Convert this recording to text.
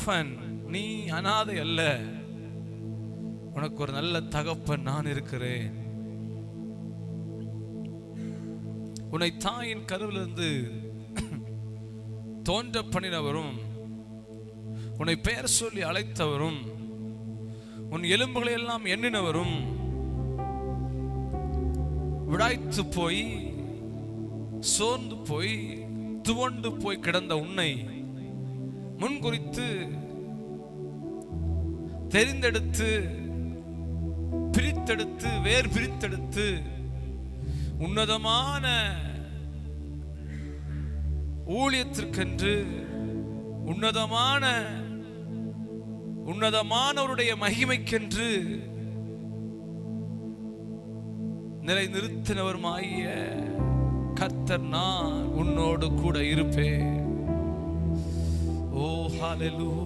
Orphan, நீ அனாதை அல்ல, உனக்கு ஒரு நல்ல தகப்பன் நான் இருக்கிறேன். உன்னை தாயின் கருவிலிருந்து தோன்ற பண்ணினவரும், உன்னை பெயர் சொல்லி அழைத்தவரும், உன் எலும்புகளை எல்லாம் எண்ணினவரும், விடாய்த்து போய் சோர்ந்து போய் துவண்டு போய் கிடந்த உன்னை முன்குறித்து தெரிந்தெடுத்து பிரித்தெடுத்து வேர் பிரித்தெடுத்து உன்னதமான ஊழியத்திற்கென்று உன்னதமானவருடைய மகிமைக்கென்று நிலைநிறுத்தினவருமாகிய கர்த்தர் நான் உன்னோடு கூட இருப்பேன். ஓ ஹல்லேலூயா.